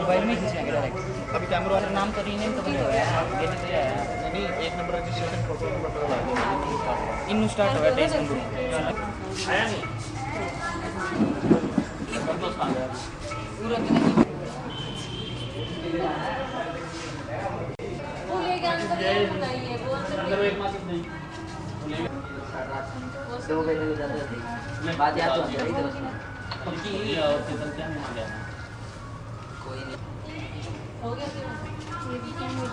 Mobile में खींचेंगे direct. अभी कैमरा वाला नाम तो रीनेम तो नहीं हुआ है, ये नहीं है नहीं। एक number registration photo number in start हुआ है टेस्ट आया नहीं पूरा वो ले गया अंदर बनाइए वो अंदर एक मासिक नहीं वो कैसे जाते थे बात याद तो नहीं थी उसमें उनकी और चेतन क्या मिल गया कोई नहीं हो गया ये भी क्या हो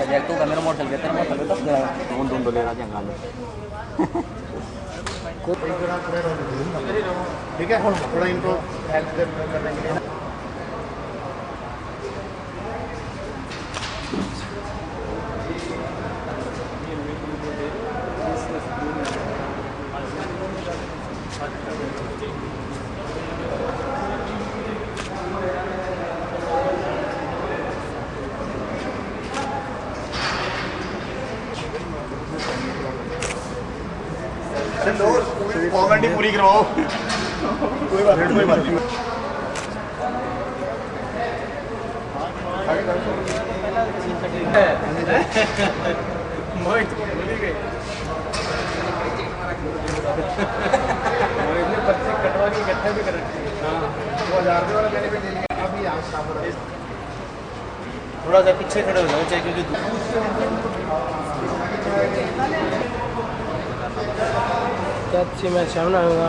जाए तू कैमरा मोटर चल गया मोटर तो दोन ले रहा जंगल ठीक है थोड़ा इनको हेल्प करेंगे फॉर्मेलिटी पूरी करवाओ कोई बात नहीं मोहित भूल गए मोहित ने 25 कटवा के इकट्ठा भी कर रखे हां 2000 रुपए वाला बेनिफिट ले लिया अभी यहां सामने थोड़ा सा पीछे खड़े हो जाओ चाहे क्योंकि अच्छी मैं सामने आऊँगा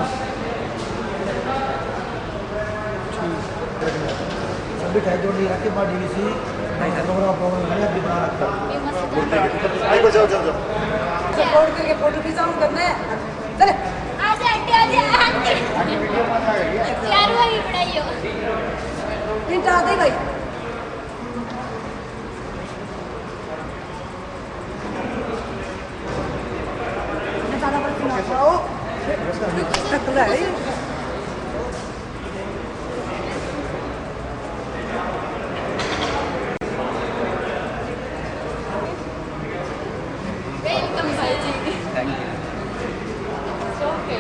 सभी खाई जोड़ नहीं रखी बात डी सी प्रॉब्लम है अभी बना रखा आई जाओ जाओ जाओ सपोर्ट करके फोटो खिंचाऊं करना है चले आजा आंटी वीडियो मत आ गई यार वही पढ़ाइयो प्रिंट आ दे भाई वेलकम भाई जी थैंक यू सो ओके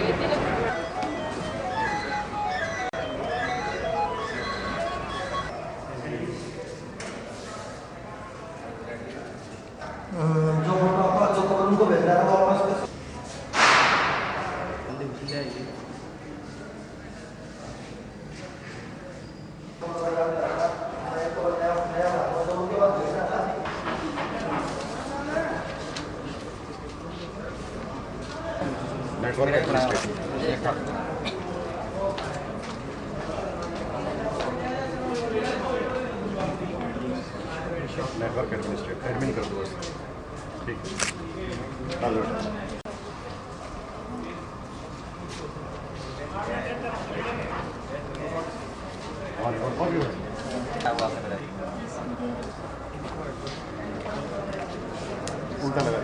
जो फोटो जो उनको भेज रहा है वो वापस नेटवर्क एडमिनिस्ट्रेटर एडमिन कर दो ठीक हेलो उल्टा लगा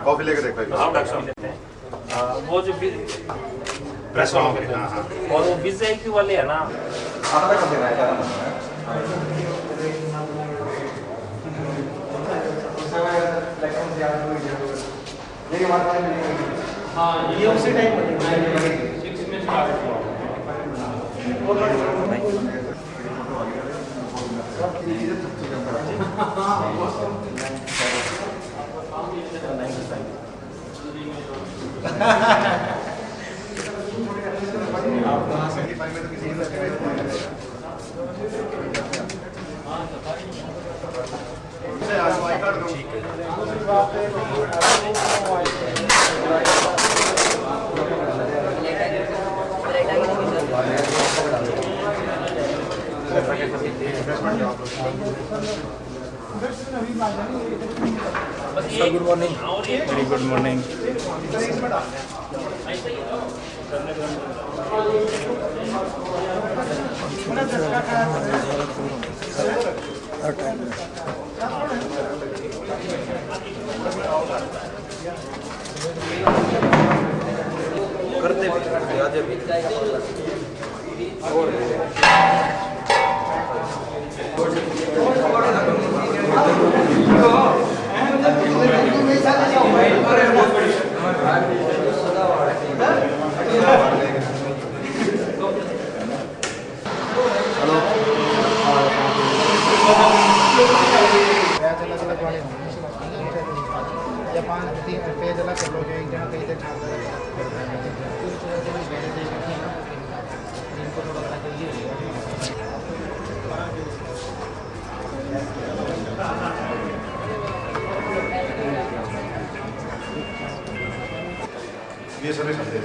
कॉफी लेके देखो एक बार। हाँ डॉक्टर साहब लेते हैं। वो जो प्रेस वालों के हाँ, हाँ। और वो विज़ वाले है ना आधा कर देना है ज़्यादा मत हाँ ये उसी टाइप में स्टार्ट हुआ good morning. Very good morning. करते आज भी जापान पेज अलग कर लो जो एक जगह कहीं तक इनको थोड़ा सा ये सभी समझे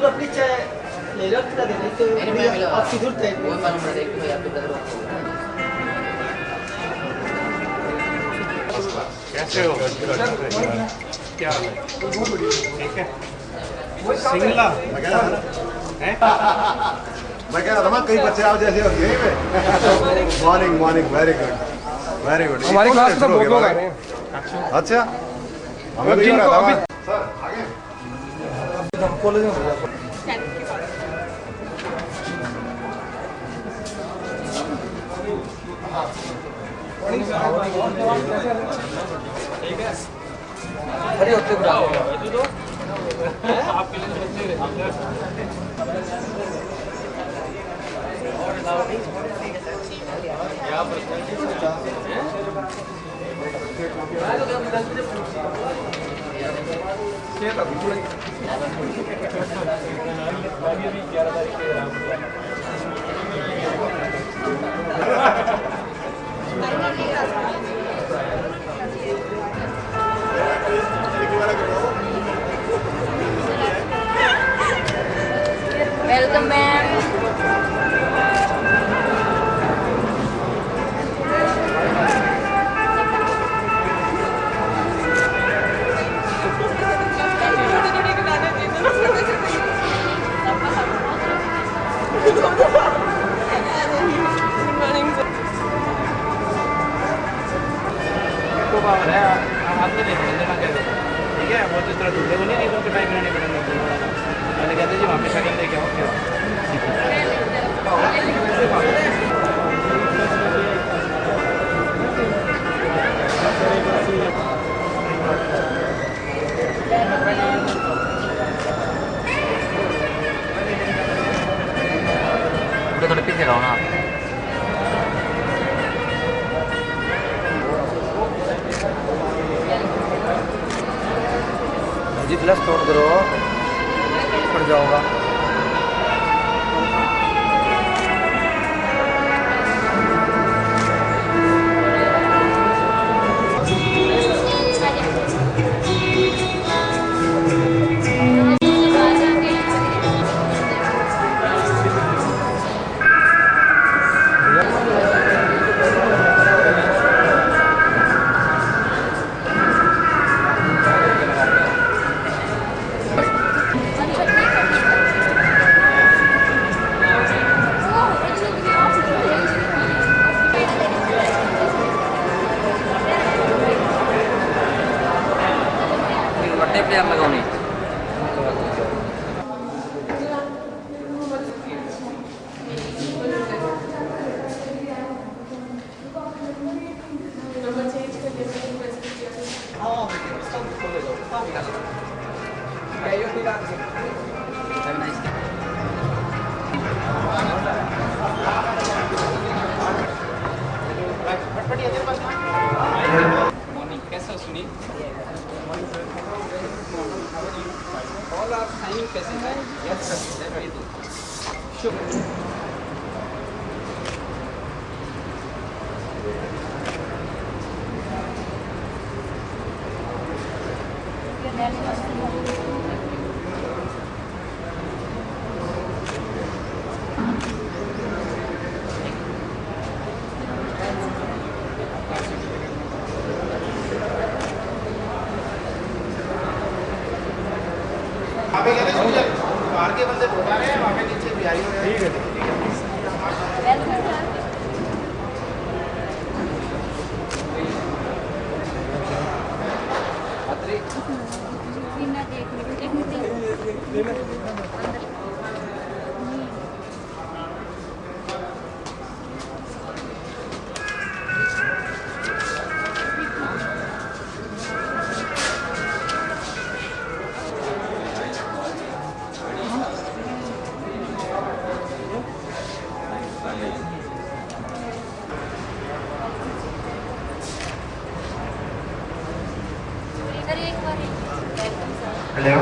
अपनी चाय ले लो कितना देने तो आपकी दूर तक वो मालूम है देखो यार कैसे हो क्या हाल है ठीक है सिंगला मैं कह रहा था ना कई बच्चे आप जैसे होंगे यहीं पे morning morning very good very good हमारी क्लास में बहुत लोग आ रहे हैं अच्छा हमें भी हो रहा था सर आगे हम कॉलेज में खड़े होते हुए आपके लिए Welcome, ma'am. ठीक है वो तो इस तरह दूल्हे को नहीं उनके टाइम नहीं पड़ेंगे मैंने कहते जी वहाँ पे शगन लेके आओ क्या थोड़े पीछे रहो ना जी प्लस तोड़ करो पड़ जाओगा वहाँ पे क्या बाहर के बंदे घुमा रहे हैं, वहाँ पे नीचे बिहारी हो रहे हैं। हेलो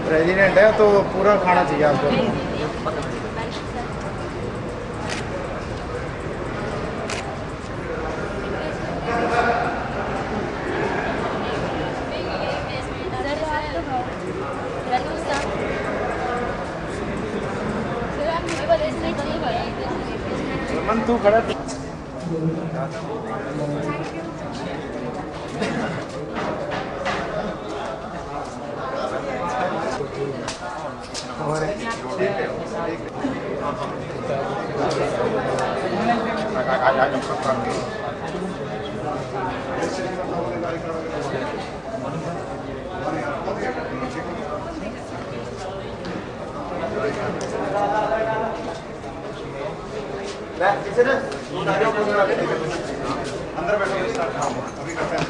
प्रेसिडेंट है तो पूरा खाना चाहिए आपको। मन तू खड़ा अंदर बैठो अभी करते हैं।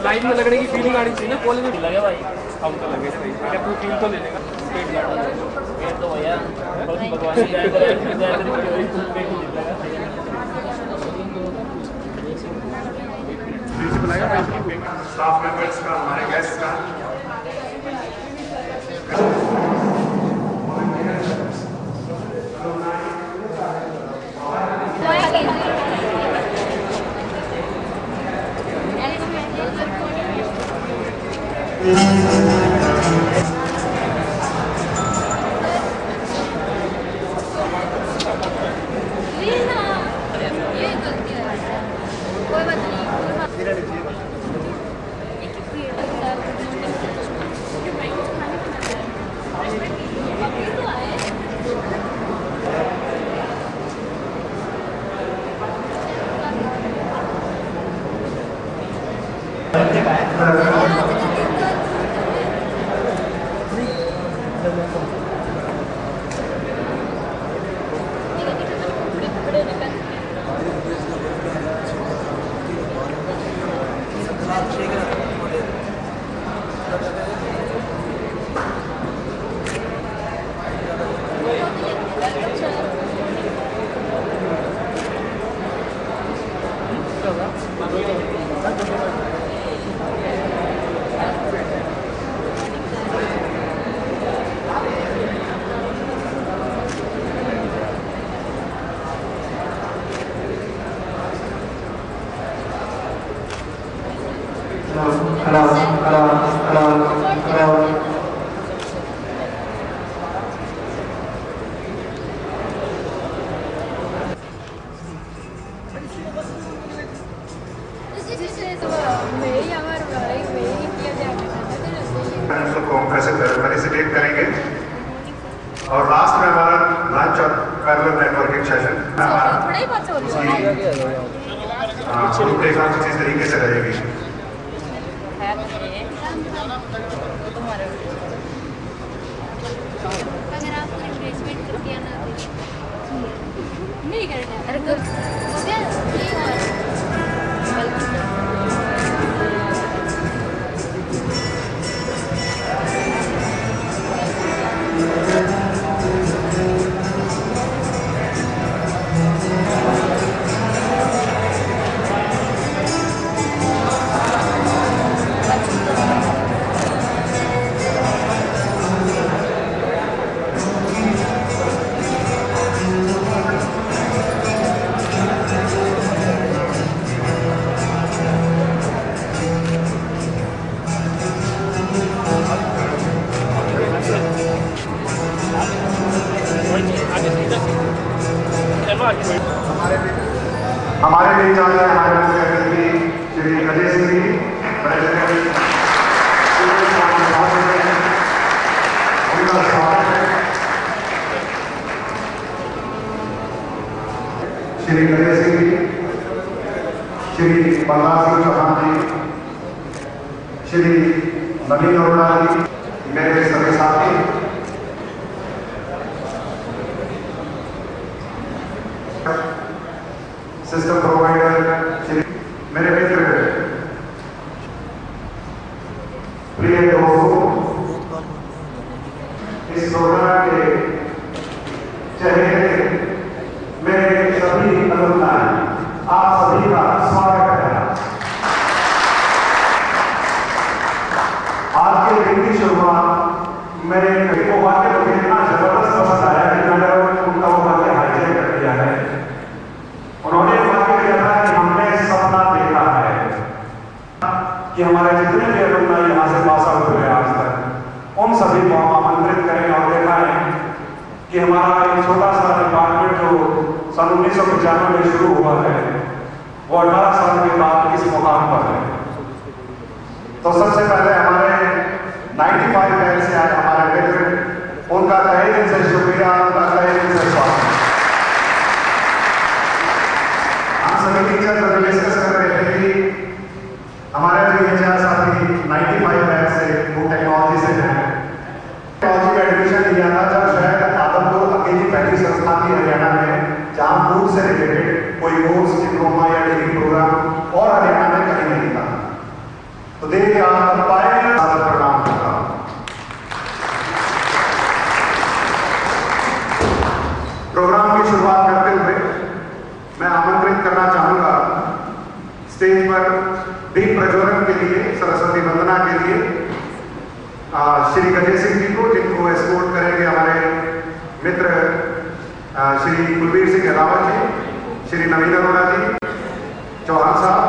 लाइन में लगने की फीलिंग आनी चाहिए ना, कॉलेज में लगे भाई हम तो लगे सही है, अपनी फील तो ले लेगा पेट तो भैया भगवान की दया से स्टाफ मेंबर्स का, हमारे गेस्ट का कोई बात नहीं। फेलिसिटेट करेंगे और लास्ट में हमारा लंच और पैरेलल नेटवर्किंग सेशन थोड़ा ही बात हो रही है रूपरेखा कुछ इस तरीके से रहेगी। तुम्हारे अगर आप रिप्लेसमेंट कर दिया ना नहीं करना अरे हो गया हमारे बीच आज हमारे मुख्य अतिथि श्री अजय सिंह जी, उनका स्वागत है। श्री अजय सिंह जी, श्री बलराज सिंह चौहान जी, श्री नवीन अरोड़ा जी, मेरे सभी साथी, सिस्टम प्रोवाइडर, मेरे मित्र, प्रिय दोस्तों, इस प्रोग्राम के चेहरे मेरे सभी अलुमनाई, आप सभी का स्वागत है। आज के दिन की शुरुआत मेरे कई को वाक्य मुझे इतना जबरदस्त पसंद आया कि मैंने उनका वो वाक्य हाईलाइट कर दिया है। उन्होंने वाक्य किया था कि हमने सपना देखा है कि हमारे जितने भी अलुमनाई यहाँ से पास आउट हुए आज तक, उन सभी को हम आमंत्रित करें और देखा है कि हमारा एक छोटा सा डिपार्टमेंट जो सन 1995 में शुरू हुआ है, वो 18 साल के बाद इस मुकाम पर है। तो सबसे पहले हमारे 95 बैच से आए हमारे मित्र, उनका तहे दिल से शुक्रिया, उनका तहे दिल से स्वागत। सभी टीचर तो डिस्कस कर रहे थे कि हमारे जो ये चार साथी 95 बैच से वो टेक्नोलॉजी से हैं। टेक्नोलॉजी का एडमिशन लिया था जब शायद आदमपुर अकेली पहली संस्था थी हरियाणा में जहाँ फूड से रिलेटेड कोई कोर्स, डिप्लोमा या डिग्री प्रोग्राम और हरियाणा में कहीं नहीं था। तो देखिए आप पाए प्रणाम करता हूँ। प्रोग्राम की शुरुआत करते हुए मैं आमंत्रित करना चाहूंगा स्टेज पर दीप प्रज्वलन के लिए, सरस्वती वंदना के लिए श्री अजय सिंह जी को, जिनको एस्कोर्ट करेंगे हमारे मित्र श्री कुलवीर सिंह रावत जी, श्री नवीन अरोड़ा जी, चौहान साहब।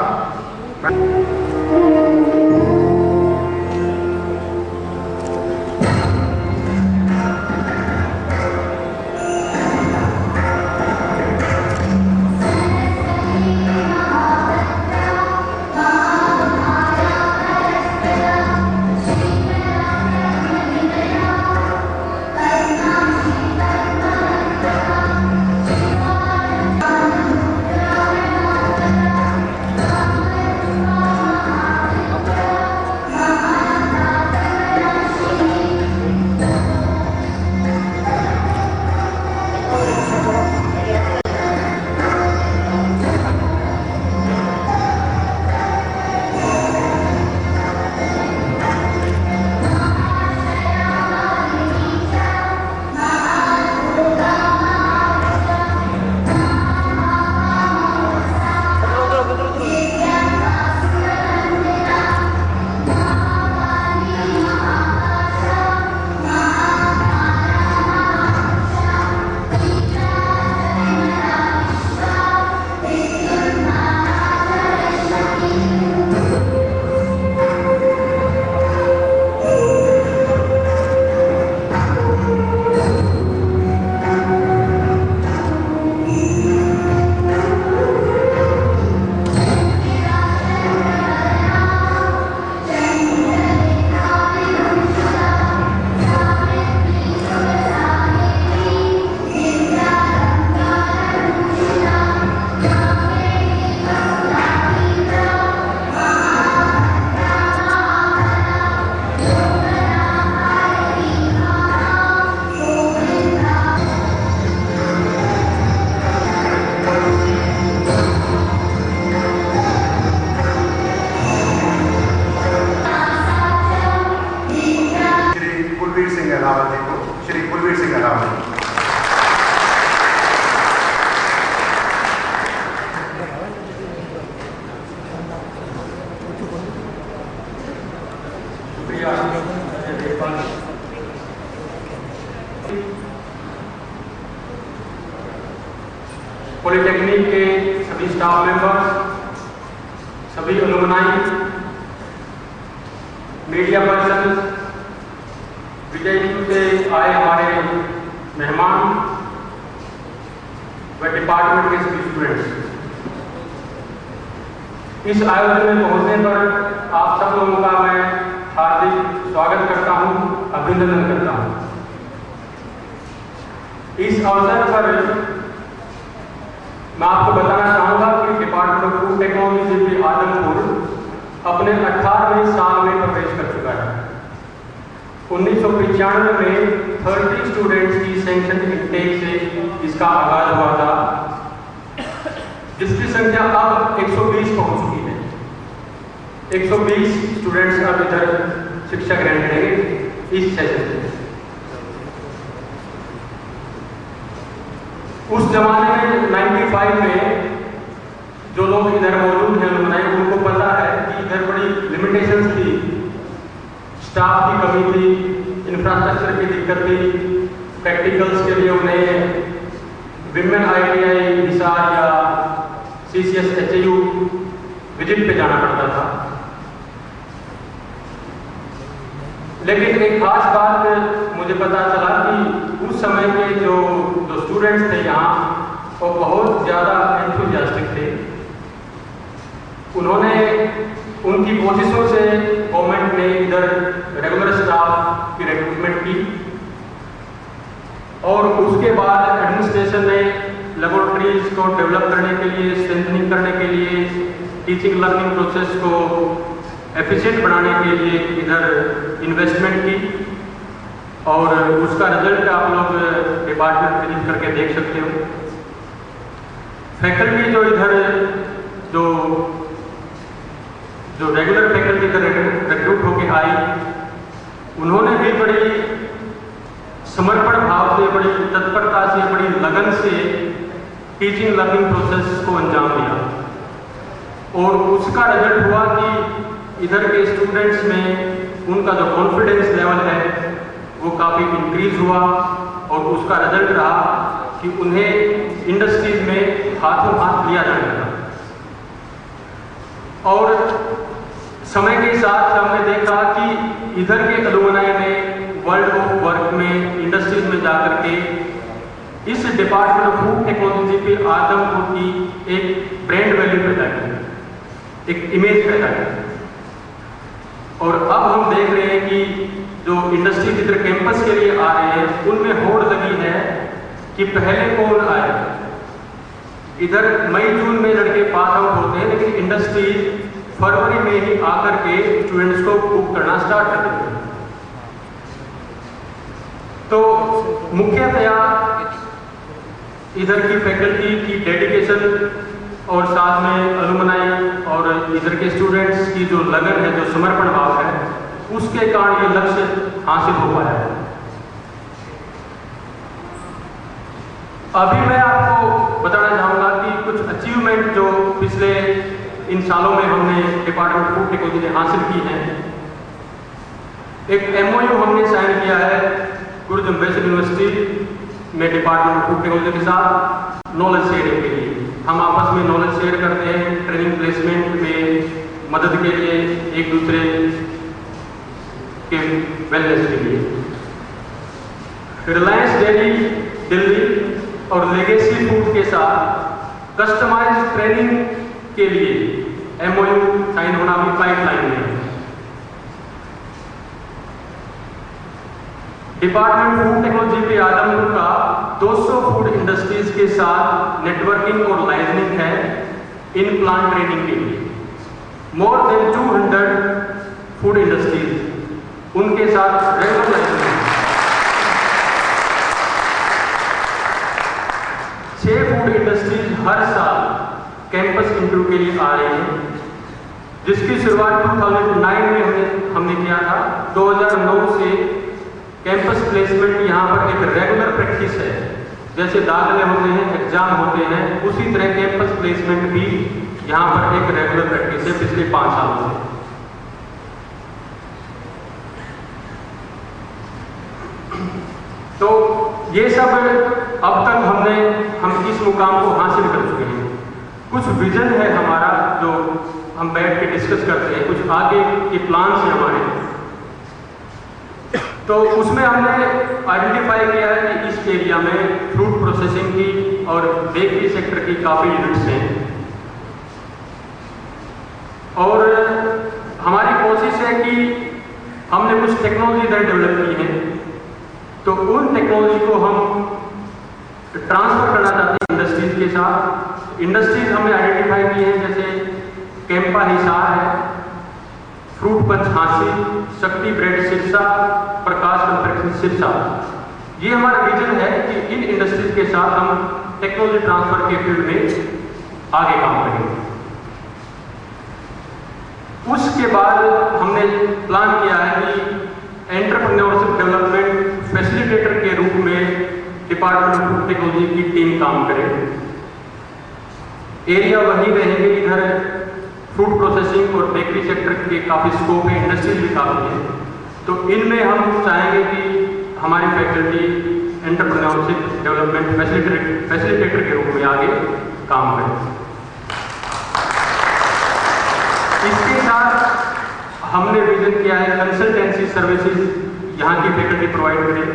पॉलिटेक्निक के सभी स्टाफ मेंबर्स, सभी अलुमनाई, मीडिया पर्सन, विजयपुर से आए हमारे मेहमान व डिपार्टमेंट के सभी स्टूडेंट्स, इस आयोजन में पहुंचने पर आप सब लोगों का मैं हार्दिक स्वागत करता हूं, अभिनंदन करता हूं। इस अवसर पर मैं आपको बताना चाहूंगा कि department of food technology JP Adampur अपने 18वें साल में प्रवेश कर चुका है। 1995 में 30 स्टूडेंट्स की सैंक्शन इंटेक से इसका आगाज हुआ था, जिसकी संख्या अब 120 पहुंच चुकी है। 120 स्टूडेंट्स अब इधर शिक्षा ग्रहण करेंगे इस सेशन से। उस जमाने में 95 में जो लोग इधर मौजूद हैं उनको पता है कि इधर बड़ी लिमिटेशंस थी, स्टाफ की कमी थी, इंफ्रास्ट्रक्चर की दिक्कत थी, प्रैक्टिकल्स के लिए उन्हें विमेन ITI हिसार या CCS HAU विजिट पे जाना पड़ता था। लेकिन एक खास बात मुझे पता चला कि उस समय के जो स्टूडेंट्स थे यहाँ वो बहुत ज़्यादा एंथुसियास्टिक थे। उन्होंने उनकी कोशिशों से गवर्नमेंट ने इधर रेगुलर स्टाफ की रिक्रूटमेंट की और उसके बाद एडमिनिस्ट्रेशन ने लेबोरेटरीज को डेवलप करने के लिए, स्ट्रेंथनिंग करने के लिए, टीचिंग लर्निंग प्रोसेस को एफिशिएंट बनाने के लिए इधर इन्वेस्टमेंट की और उसका रिजल्ट आप लोग डिपार्टमेंट विजिट करके देख सकते हो। फैकल्टी जो इधर जो रेगुलर फैकल्टी का रिक्रूट होके आई, उन्होंने भी बड़ी समर्पण भाव से, बड़ी तत्परता से, बड़ी लगन से टीचिंग लर्निंग प्रोसेस को अंजाम दिया और उसका रिजल्ट हुआ कि इधर के स्टूडेंट्स में उनका जो कॉन्फिडेंस लेवल है वो काफ़ी इंक्रीज हुआ और उसका रिजल्ट रहा कि उन्हें इंडस्ट्रीज में हाथों हाथ लिया जाने लगा। और समय के साथ हमने देखा कि इधर के अलुमनाई ने वर्ल्ड ऑफ वर्क में, इंडस्ट्रीज में जाकर के इस डिपार्टमेंट ऑफ फूड टेक्नोलॉजी पे आदमपुर की एक ब्रांड वैल्यू पैदा की, एक इमेज पैदा की। और अब हम देख रहे हैं कि जो इंडस्ट्री इधर कैंपस के लिए आ रहे हैं उनमें होड़ लगी है कि पहले कौन आए। इधर मई जून में लड़के पास आउट होते हैं, लेकिन इंडस्ट्री फरवरी में ही आकर के स्टूडेंट्स को बुक करना स्टार्ट कर देते हैं। तो मुख्यतया इधर की फैकल्टी की डेडिकेशन और साथ में अलुमनाई और इधर के स्टूडेंट्स की जो लगन है, जो समर्पण भाव है, उसके कारण ये लक्ष्य हासिल हो पाया है। अभी मैं आपको बताना चाहूँगा कि कुछ अचीवमेंट जो पिछले इन सालों में हमने डिपार्टमेंट फूड टेक्नोलॉजी ने हासिल की है। एक MOU हमने साइन किया है गुरु जम्बेश्वर यूनिवर्सिटी में डिपार्टमेंट फूड टेक्नोलॉजी के साथ नॉलेज शेयरिंग के लिए। हम आपस में नॉलेज शेयर करते हैं, ट्रेनिंग प्लेसमेंट में मदद के लिए, एक दूसरे के वेलनेस के लिए। रिलायंस डेयरी दिल्ली और लेगेसी फूड के साथ कस्टमाइज्ड ट्रेनिंग के लिए MOU साइन होना भी पाइपलाइन में है। डिपार्टमेंट फूड टेक्नोलॉजी पे आदमपुर का 200 फूड इंडस्ट्रीज के साथ नेटवर्किंग और लाइजनिंग है इन प्लांट ट्रेनिंग के लिए। मोर देन 200 फूड इंडस्ट्रीज उनके साथ रेगुलर लाइजनिंग है। 6 फूड इंडस्ट्रीज हर साल कैंपस इंटरव्यू के लिए आ रही हैं, जिसकी शुरुआत 2009 में हमने किया था। 2009 से कैंपस प्लेसमेंट यहाँ पर एक रेगुलर प्रैक्टिस है। जैसे दाखिले होते हैं, एग्जाम होते हैं, उसी तरह कैंपस प्लेसमेंट भी यहाँ पर एक रेगुलर प्रैक्टिस है पिछले 5 सालों से। तो ये सब अब तक हम इस मुकाम को हासिल कर चुके हैं। कुछ विजन है हमारा जो हम बैठ के डिस्कस करते हैं, कुछ आगे के प्लान्स हैं हमारे। तो उसमें हमने आइडेंटिफाई किया है कि इस एरिया में फ्रूट प्रोसेसिंग की और बेकरी सेक्टर की काफ़ी यूनिट्स हैं, और हमारी कोशिश है कि हमने कुछ टेक्नोलॉजी इधर डेवलप की है, तो उन टेक्नोलॉजी को हम ट्रांसफर करना चाहते हैं इंडस्ट्रीज के साथ। इंडस्ट्रीज हमने आइडेंटिफाई की है, जैसे कैंपा हिसार है, फ्रूट पंच झांसी, शक्ति ब्रेड सिरसा, प्रकाश कंफेक्शनरी सिरसा। ये हमारा विजन है कि इन इंडस्ट्रीज के साथ हम टेक्नोलॉजी ट्रांसफर के फील्ड में आगे काम करेंगे। उसके बाद हमने प्लान किया है कि एंटरप्रेन्योरशिप डेवलपमेंट फैसिलिटेटर के रूप में डिपार्टमेंट ऑफ फूड टेक्नोलॉजी की टीम काम करे। एरिया वही रहेंगे, इधर फूड प्रोसेसिंग और बेकरी सेक्टर के काफ़ी स्कोप है, इंडस्ट्रीज भी काफ़ी है, तो इनमें हम चाहेंगे कि हमारी फैकल्टी एंटरप्रेन्योरशिप डेवलपमेंट फैसिलिटेटर के रूप में आगे काम करे। इसके साथ हमने विजन किया है कंसल्टेंसी सर्विसेज यहाँ की फैकल्टी प्रोवाइड करें।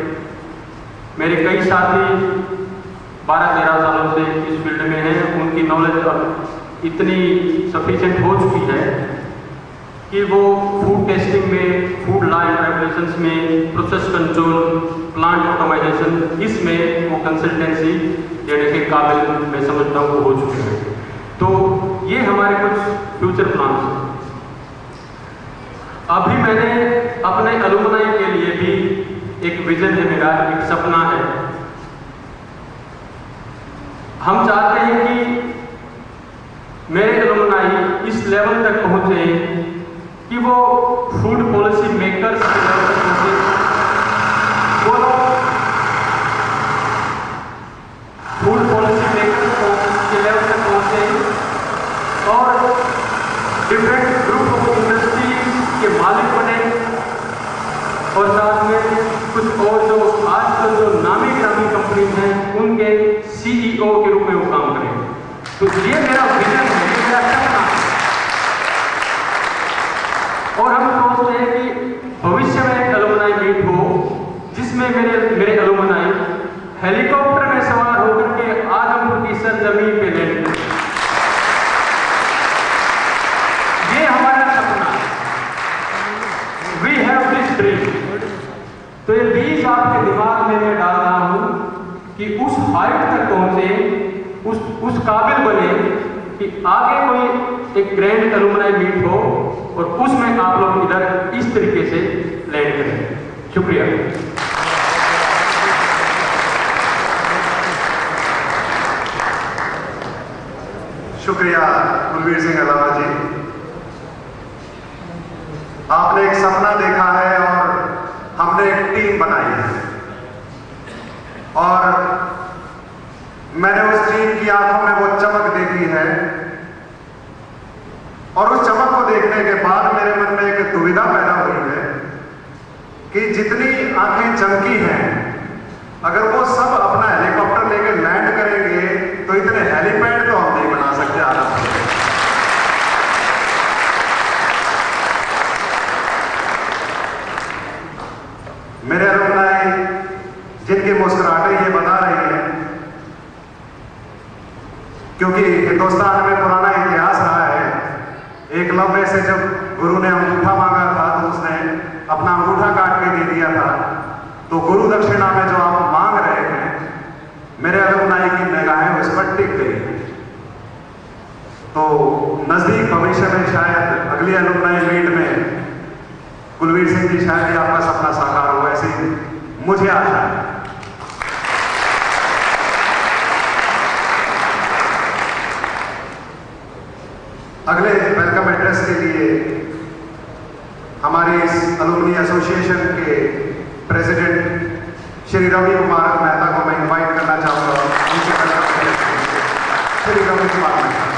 मेरे कई साथी 12-13 सालों से इस फील्ड में हैं, उनकी नॉलेज अब इतनी सफिशिएंट हो चुकी है कि वो फूड टेस्टिंग में, फूड लॉ एंड रेगुलेशंस में, प्रोसेस कंट्रोल, प्लांट ऑटोमाइजेशन, इसमें वो कंसल्टेंसी देने के काबिल मैं समझता हूँ वो हो चुके हैं। तो ये हमारे कुछ फ्यूचर प्लान्स हैं। अभी मैंने अपने अलुमनाई के लिए भी एक विजन है मेरा, एक सपना है। हम चाहते हैं कि मेरे अलुमनाई इस लेवल तक पहुंचे कि वो फूड पॉलिसी मेकर्स के लेवल तक पहुंचे, वो फूड पॉलिसी मेकर्स के लेवल तक पहुंचे और डिफरेंट ग्रुप ऑफ इंडस्ट्रीज के मालिक बने, और साथ में कुछ और जो आजकल जो नामी ग्रामी कंपनीज हैं उनके CEO के रूप में वो काम करें। तो ये मेरा विजन है, ये मेरा सपना है। और हम सोचते हैं कि भविष्य में एक अलुमनाई मीट हो जिसमें मेरे अलुमनाई हेलीकॉप्टर में सवार होकर के आदमपुर की सरजमीन पे लैंड करें। ये हमारा सपना है। We have this dream. तो ये बीज आपके दिमाग में मैं डाल रहा हूं कि उस हाइट तक पहुंचे, उस काबिल बने कि आगे कोई एक ग्रैंड अलुमनाई मीट हो और उसमें आप लोग इधर इस तरीके से लैंड करें। शुक्रिया। शुक्रिया कुलवीर सिंह अलावा जी। आपने एक सपना देखा है और हमने एक टीम बनाई है, और मैंने उस टीम की आंखों में वो चमक देखी है, और उस चमक को देखने के बाद मेरे मन में एक दुविधा पैदा हुई है कि जितनी आंखें चमकी हैं, अगर वो सब अपना हेलीकॉप्टर लेके लैंड करेंगे तो इतने हेलीपैड तो हम नहीं बना सकते आराम से। मेरे अलुमनाई जिनकी मुस्कुराहटें ये बता रही है, क्योंकि हिंदुस्तान में पुराना इतिहास रहा है। एकलव्य से जब गुरु ने अंगूठा मांगा था तो उसने अपना अंगूठा काट के दे दिया था। तो गुरु दक्षिणा में जो आप मांग रहे हैं, मेरे अलुमनाई की निगाहें उस पर टिक गई। तो नजदीक भविष्य में शायद अगली अलुमनाई मीट में कुलवीर सिंह जी शायद आपका सपना साकार हो, ऐसे ही मुझे आशा है। अगले वेलकम एड्रेस के लिए हमारे इस अलुमनी एसोसिएशन के प्रेसिडेंट श्री रवि कुमार मेहता को मैं इनवाइट करना चाहूंगा। उनसे वेलकम एड्रेस श्री रवि कुमार मेहता।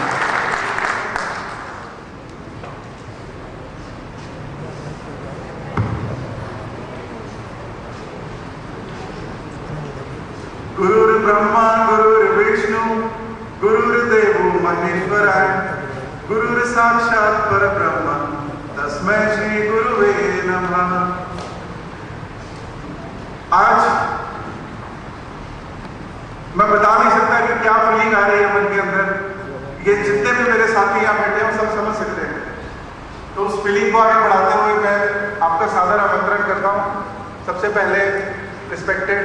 गुरुर्ब्रह्मा गुरुर्विष्णु गुरुर् साक्षात् परब्रह्म तस्मै श्री गुरुवे नमः। आज मैं बता नहीं सकता कि क्या फीलिंग आ रही है मन के अंदर। ये जितने भी मेरे साथी यहाँ बैठे हैं सब समझ सकते हैं। तो उस फीलिंग को आगे बढ़ाते हुए मैं आपका सादर आमंत्रण करता हूँ। सबसे पहले respected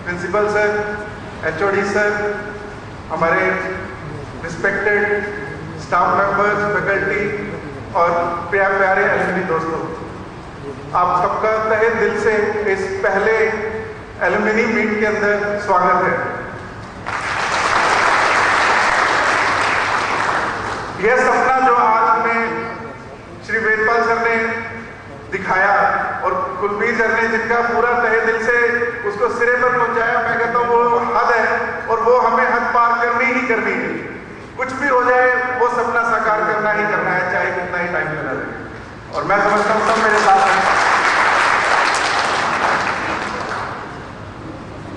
principal sir, HOD sir, हमारे रिस्पेक्टेड स्टाफ मेंबर्स, फैकल्टी और प्यारे एलुमनी दोस्तों, आप सबका तहे दिल से इस पहले एलुमनी मीट के अंदर स्वागत है। यह सपना जो आज हमें श्री वेदपाल सर ने दिखाया और कुलबीर सर ने जिनका पूरा तहे दिल से उसको सिरे पर पहुंचाया, मैं कहता हूँ वो हद है और वो हमें हद पार करनी ही करनी है। कुछ भी हो जाए वो सपना साकार करना ही करना है, चाहे कितना ही टाइम लगा लगे। और मैं समझता हूँ सब मेरे साथ हैं।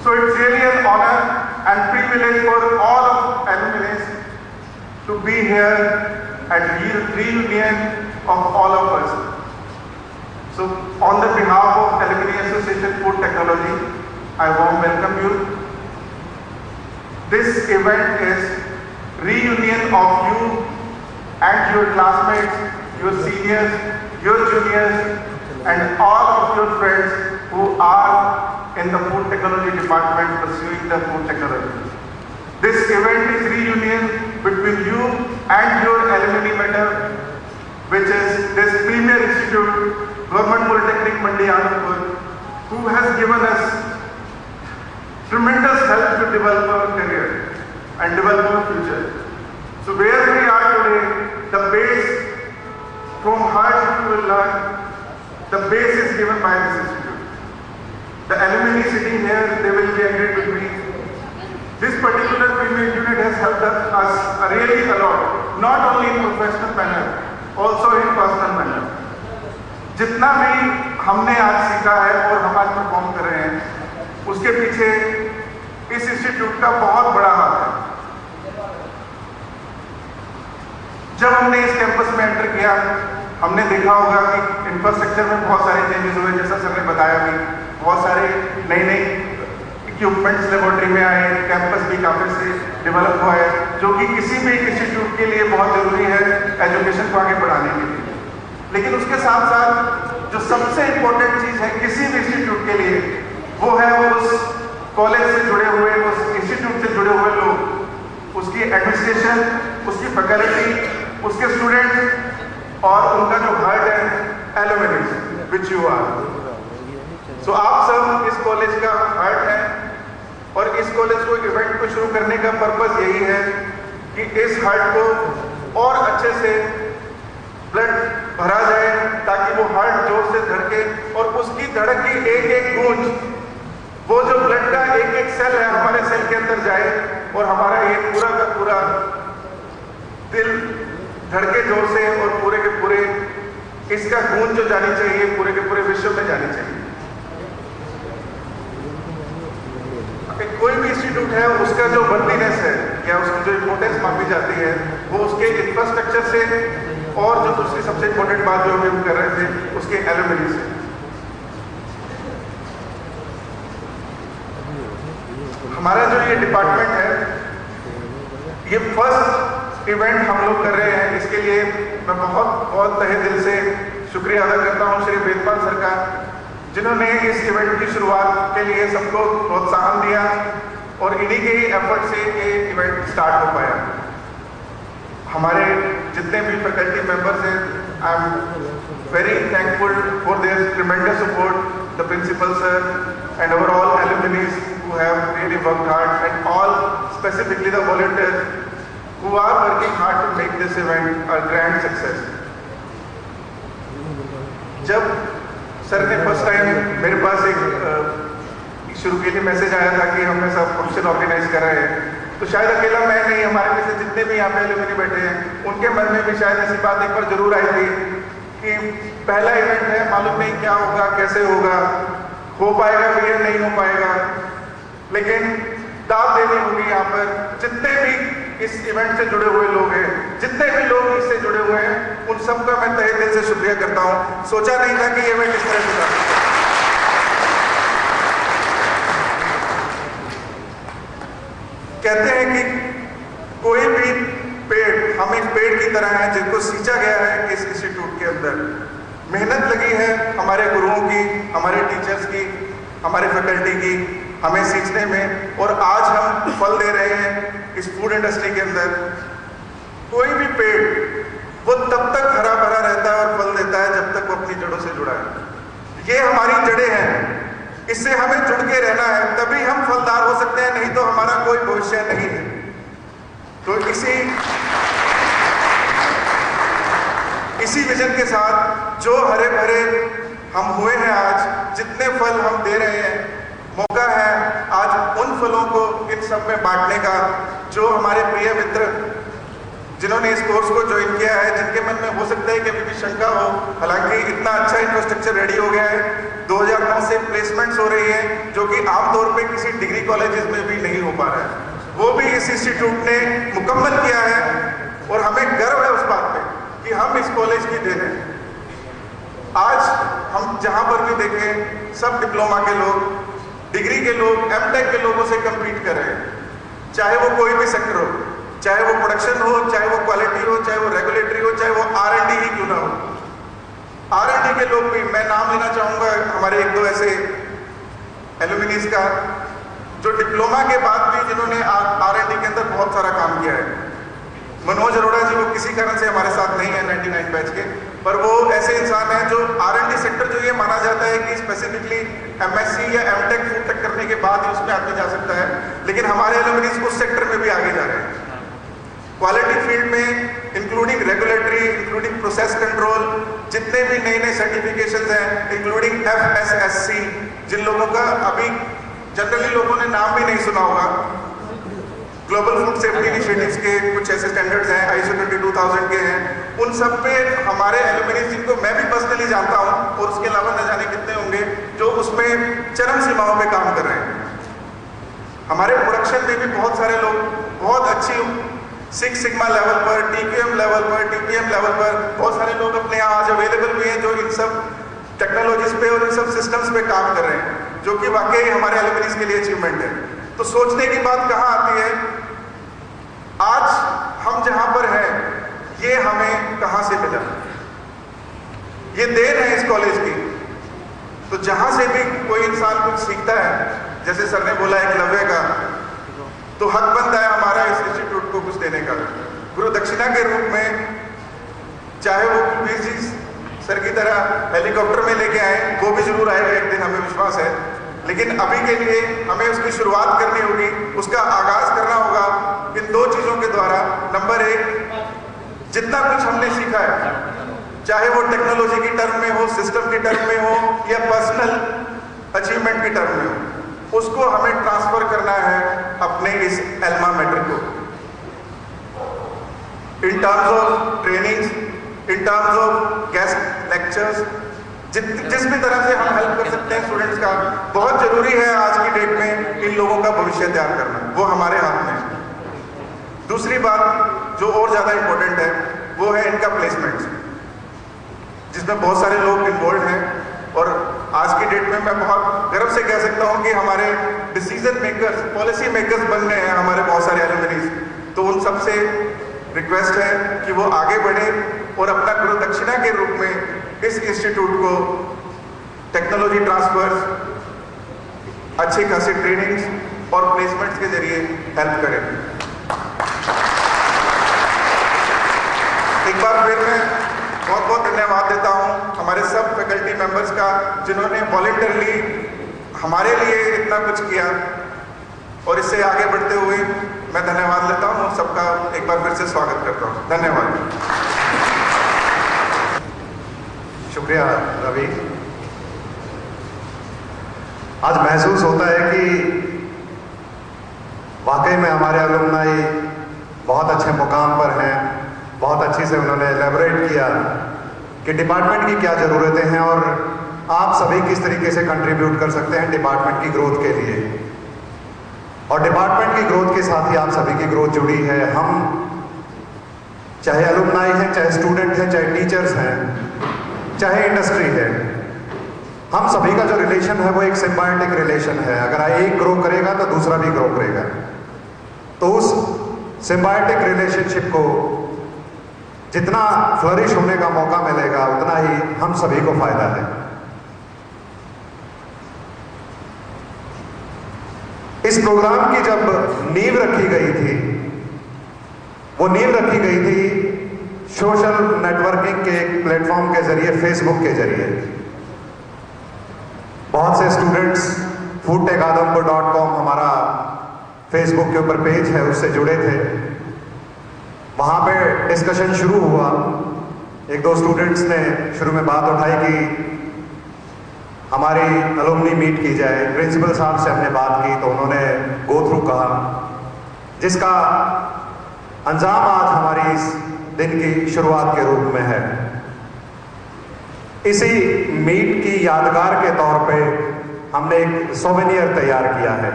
So it's really an honor and privilege for all of alumni to be here at reunion of all of us. So on the behalf of Alumni Association Food Technology, I warm welcome you. This event is reunion of you and your classmates, your seniors, your juniors, and all of your friends who are in the food technology department pursuing the food technology. This event is reunion between you and your alumni matter, which is this premier institute, Government Polytechnic Mandi Anandpur, who has given us tremendous help to develop our career and develop our future. So where we are today, the base from hardship you will learn, the base is given by this institute. The alumni sitting here, they will be agreed with me. This particular premier unit has helped us really a lot, not only in professional manner, also in personal manner. जितना भी हमने आज सीखा है और हम आज perform कर रहे हैं, उसके पीछे इस इंस्टीट्यूट का बहुत बड़ा हाथ है। जब हमने इस कैंपस में एंटर किया, हमने देखा होगा कि इंफ्रास्ट्रक्चर में बहुत सारे चेंजेस हुए, जैसा सर ने बताया भी, बहुत सारे नई इक्विपमेंट्स लेबोरेटरी में आए, कैंपस भी काफी से डेवलप हुआ है, जो कि किसी भी इंस्टीट्यूट के लिए बहुत जरूरी है एजुकेशन को आगे बढ़ाने के लिए। लेकिन उसके साथ साथ जो सबसे इम्पोर्टेंट चीज है किसी भी इंस्टीट्यूट के लिए, वो है उस कॉलेज से जुड़े हुए, उस इंस्टीट्यूट से जुड़े हुए लोग, उसकी एडमिनिस्ट्रेशन, उसकी फैकल्टी, उसके स्टूडेंट और उनका जो हार्ट है, एलुमनी, विच यू आर। सो आप सब इस कॉलेज का हार्ट है और इस कॉलेज को इवेंट को शुरू करने का पर्पस यही है कि इस हार्ट को और अच्छे से ब्लड भरा जाए, ताकि वो हार्ट जोर से धड़के और उसकी धड़क की एक एक गूंज, वो जो ब्लड का एक एक सेल है हमारे सेल के अंदर जाए और हमारा ये पूरा का पूरा दिल धड़के जोर से और पूरे के पूरे इसका गूंज जो जानी चाहिए पूरे के पूरे विश्व में जानी चाहिए। कोई भी इंस्टीट्यूट है, उसका जो वर्दीनेस है या उसकी जो इम्पोर्टेंस मापी जाती है, वो उसके इंफ्रास्ट्रक्चर से और जो दूसरी सबसे इम्पोर्टेंट बात जो हम कर रहे थे, उसके एलुमनी से। हमारा जो ये डिपार्टमेंट है, ये फर्स्ट इवेंट हम लोग कर रहे हैं, इसके लिए मैं बहुत बहुत तहे दिल से शुक्रिया अदा करता हूँ श्री वेदपाल सर का, जिन्होंने इस इवेंट की शुरुआत के लिए सबको प्रोत्साहन दिया और इन्हीं के ही एफर्ट से ये इवेंट स्टार्ट हो पाया। हमारे जितने भी फैकल्टी मेंबर्स हैं, I am very thankful for their tremendous support, the principal sir and our all alumnis who have really worked hard, and all specifically the volunteers who are working hard to make this event a grand success. जब sir ने first time मेरे पास एक शुरू के लिए message आया था कि हम ऐसा फंक्शन ऑर्गेनाइज कर रहे हैं, तो शायद अकेला मैं नहीं, हमारे में से जितने भी यहाँ पे एलुमनी बैठे हैं, उनके मन में भी शायद ऐसी बात एक बार जरूर आई थी कि पहला इवेंट है, मालूम नहीं क्या होगा, कैसे होगा, हो पाएगा भी या नहीं हो पाएगा, लेकिन दाद देनी होगी यहाँ पर जितने भी इस इवेंट से जुड़े हुए लोग हैं, जितने भी लोग इससे जुड़े हुए हैं, उन सबका मैं तहे दिल से शुक्रिया करता हूं। सोचा नहीं था कि ये इवेंट इस तरह से था। कहते हैं कि कोई भी पेड़ हम एक पेड़ की तरह है जिनको सींचा गया है इस इंस्टीट्यूट के अंदर। मेहनत लगी है हमारे गुरुओं की, हमारे टीचर्स की, हमारे फैकल्टी की हमें सींचने में, और आज हम फल दे रहे हैं इस फूड इंडस्ट्री के अंदर। कोई भी पेड़ वो तब तक हरा भरा रहता है और फल देता है जब तक वो अपनी जड़ों से जुड़ा है। ये हमारी जड़ें हैं, इससे हमें जुड़ के रहना है, तभी हम फलदार हो सकते हैं, नहीं तो हमारा कोई भविष्य नहीं है। तो इसी विजन के साथ जो हरे भरे हम हुए हैं आज, जितने फल हम दे रहे हैं, मौका है आज उन फलों को इन सब में बांटने का। जो हमारे प्रिय मित्र जिन्होंने इस कोर्स को ज्वाइन किया है, जिनके मन में हो सकता है कि अभी भी शंका हो, हालांकि इतना अच्छा इंफ्रास्ट्रक्चर रेडी हो गया है, 2009 से प्लेसमेंट्स हो रही है जो कि आमतौर पे किसी डिग्री कॉलेजेस में भी नहीं हो पा रहा है, वो भी इस इंस्टीट्यूट ने मुकम्मल किया है। और हमें गर्व है उस बात पे कि हम इस कॉलेज की देन हैं। आज हम जहां पर भी देखें, सब डिप्लोमा के लोग, डिग्री के लोग, एमटेक के लोगों से कम्पीट कर रहे हैं, चाहे वो कोई भी सेक्टर हो, चाहे वो प्रोडक्शन हो, चाहे वो क्वालिटी हो, चाहे वो रेगुलेटरी हो, चाहे वो R&D ही क्यों ना हो। R&D के लोग भी, मैं नाम लेना चाहूंगा हमारे एक दो ऐसे एलुमिनीज का, जो डिप्लोमा के बाद भी जिन्होंने R&D के अंदर बहुत सारा काम किया है। मनोज अरोड़ा जी, वो किसी कारण से हमारे साथ नहीं है 99 बैच के, पर वो ऐसे इंसान हैं जो R&D सेक्टर, जो ये माना जाता है कि स्पेसिफिकली MSc या MTech फूड टेक करने के बाद ही उसमें आगे जा सकता है, लेकिन हमारे एलुमिनीज उस सेक्टर में भी आगे जा रहे हैं। क्वालिटी फील्ड में including regulatory, including process control, जितने भी नए नए सर्टिफिकेशंस हैं, इंक्लूडिंग FSSC, जिन लोगों का अभी जनरली लोगों ने नाम भी नहीं सुना होगा, ग्लोबल फूड सेफ्टी इनिशिएटिव्स के कुछ ऐसे स्टैंडर्ड्स हैं, ISO 22000 के हैं, उन सब पे हमारे एलुमिनीज, जिनको मैं भी पर्सनली जानता हूं और उसके अलावा न जाने कितने होंगे, जो उसमें चरम सीमाओं पे काम कर रहे हैं। हमारे प्रोडक्शन में भी बहुत सारे लोग बहुत अच्छी 6 सिग्मा लेवल पर, TQM लेवल पर, TPM लेवल पर बहुत सारे लोग अपने यहाँ आज अवेलेबल भी हैं, जो इन सब टेक्नोलॉजीज पे और इन सब सिस्टम्स पे काम कर रहे हैं, जो कि वाकई हमारे एलुमिनीज के लिए अचीवमेंट है। तो सोचने की बात कहाँ आती है, आज हम जहां पर हैं, ये हमें कहां से मिला? ये देन है इस कॉलेज की। तो जहां से भी कोई इंसान कुछ सीखता है, जैसे सर ने बोला एकलव्य का, तो हक बनता है हमारा इस इंस्टीट्यूट को कुछ देने का। गुरु दक्षिणा के रूप में, चाहे वो कुलवीर जी सर की तरह हेलीकॉप्टर में लेके आए, वो भी जरूर आएगा एक दिन, हमें विश्वास है, लेकिन अभी के लिए हमें उसकी शुरुआट करनी होगी, उसका आगाज करना होगा इन दो चीजों के द्वारा। नंबर 1, जितना कुछ हमने सीखा है, चाहे वो टेक्नोलॉजी की टर्म में हो, सिस्टम की टर्म में हो, या पर्सनल अचीवमेंट की टर्म में हो, उसको हमें ट्रांसफर करना है अपने इस एल्मा मैटर को, in terms of trainings, in terms of guest lectures, जिस भी तरह से हम हेल्प कर सकते हैं स्टूडेंट्स का। बहुत जरूरी है आज की डेट में इन लोगों का भविष्य तैयार करना, वो हमारे हाथ में है। दूसरी बात जो और ज्यादा इंपॉर्टेंट है, वो है इनका प्लेसमेंट, जिसमें बहुत सारे लोग इन्वॉल्व हैं, और आज की डेट में मैं बहुत गर्व से कह सकता हूं कि हमारे डिसीजन मेकर्स, पॉलिसी मेकर्स बन रहे हैं हमारे बहुत सारे एलुमिनीज। तो उन सबसे रिक्वेस्ट है कि वो आगे बढ़े और अपना गुरु दक्षिणा के रूप में इस इंस्टीट्यूट को टेक्नोलॉजी ट्रांसफर्स, अच्छी खासी ट्रेनिंग्स और प्लेसमेंट्स के जरिए हेल्प करें। एक बार फिर मैं बहुत बहुत धन्यवाद देता हूं हमारे सब फैकल्टी मेंबर्स का, जिन्होंने वॉलंटियरली हमारे लिए इतना कुछ किया, और इससे आगे बढ़ते हुए मैं धन्यवाद लेता हूं, सबका एक बार फिर से स्वागत करता हूं। धन्यवाद। शुक्रिया रवि। आज महसूस होता है कि वाकई में हमारे अलुमनाई बहुत अच्छे मुकाम पर हैं। बहुत अच्छी से उन्होंने एलैबोरेट किया कि डिपार्टमेंट की क्या ज़रूरतें हैं और आप सभी किस तरीके से कंट्रीब्यूट कर सकते हैं डिपार्टमेंट की ग्रोथ के लिए। और डिपार्टमेंट की ग्रोथ के साथ ही आप सभी की ग्रोथ जुड़ी है। हम चाहे अलुमनाई हैं, चाहे स्टूडेंट हैं, चाहे टीचर्स हैं, चाहे इंडस्ट्री है, हम सभी का जो रिलेशन है वो एक सिम्बायोटिक रिलेशन है। अगर एक ग्रो करेगा तो दूसरा भी ग्रो करेगा। तो उस सिम्बायोटिक रिलेशनशिप को जितना फ्लरिश होने का मौका मिलेगा उतना ही हम सभी को फायदा है। इस प्रोग्राम की जब नींव रखी गई थी, वो नींव रखी गई थी सोशल नेटवर्किंग के एक प्लेटफॉर्म के जरिए, फेसबुक के जरिए। बहुत से स्टूडेंट्स foodtechadampur.com हमारा फेसबुक के ऊपर पेज है, उससे जुड़े थे। वहां पे डिस्कशन शुरू हुआ। एक दो स्टूडेंट्स ने शुरू में बात उठाई कि हमारी अलुमनी मीट की जाए। प्रिंसिपल साहब से हमने बात की तो उन्होंने गो थ्रू कहा, जिसका अंजाम आज हमारी इस दिन की शुरुआत के रूप में है। इसी मीट की यादगार के तौर पे हमने एक सोवेनियर तैयार किया है,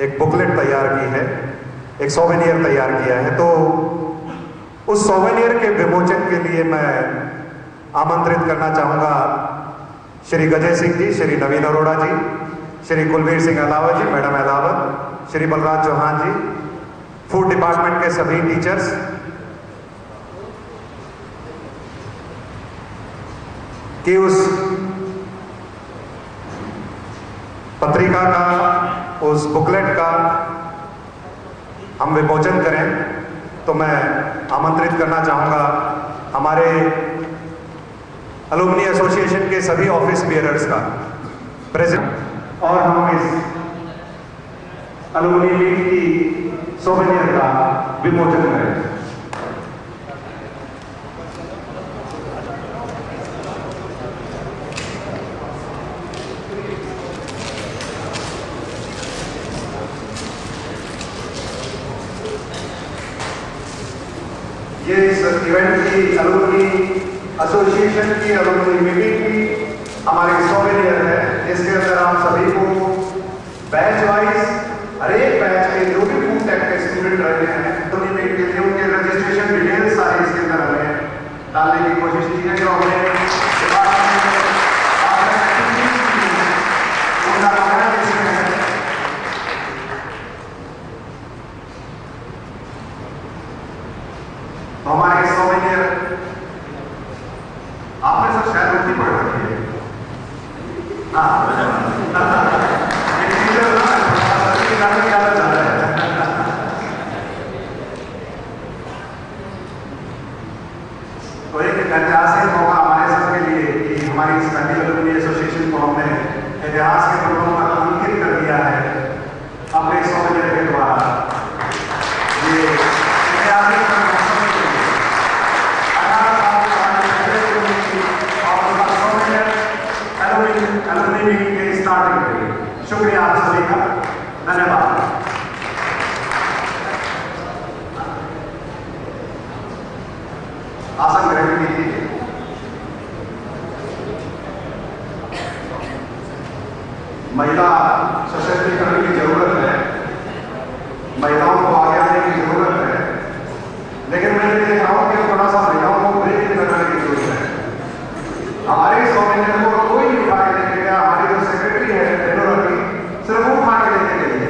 एक बुकलेट तैयार की है, एक सोवेनियर तैयार किया है। तो उस सोवेनियर के विमोचन के लिए मैं आमंत्रित करना चाहूँगा श्री गजय सिंह जी, श्री नवीन अरोड़ा जी, श्री कुलवीर सिंह अलावा जी, मैडम अलावत, श्री बलराज चौहान जी, फूड डिपार्टमेंट के सभी टीचर्स, कि उस पत्रिका का, उस बुकलेट का हम विमोचन करें। तो मैं आमंत्रित करना चाहूँगा हमारे अलुमनी एसोसिएशन के सभी ऑफिस बियरर्स का प्रेसिडेंट, और हम इस अलुमनी मीट की सोवेनियर का विमोचन करें। ये इस इवेंट की, अलुमनी एसोसिएशन की, अलुमनी मीटिंग की हमारी सोवेनियर है, जिसके अंदर आप सभी को बैच वाइज, हर एक बैच के जो भी फूड टेक के स्टूडेंट रहे हैं, अलुमनी मीट के लिए उनके रजिस्ट्रेशन डिटेल्स सारे इसके अंदर हमें डालने की कोशिश की है। जो हमने तो हमारे सोवेनियर आपने सब शायद उतनी पढ़ रखी है। तो एक ऐतिहासिक मौका हमारे सबके लिए कि हमारी इस अलुमनी एसोसिएशन को हमने इतिहास के पन्नों पर अंकित कर दिया है अपने सोवेनियर के द्वारा। ये ऐतिहासिक अलुमनी मीट के स्टार्टिंग के लिए शुक्रिया आप सभी का, धन्यवाद। आसन ग्रहण कीजिए। महिला सशक्तिकरण की जरूरत है, महिलाओं को आगे आने की जरूरत है, लेकिन मैं ये देख रहा हूं कि थोड़ा सा महिलाओं को ब्रेक करने की जरूरत है। हमारे सोवेनियर को कोई नहीं उठा के लेके गया। हमारी जो सेक्रेटरी है टेनोरकी, सिर्फ वो उठा के लेके गई है।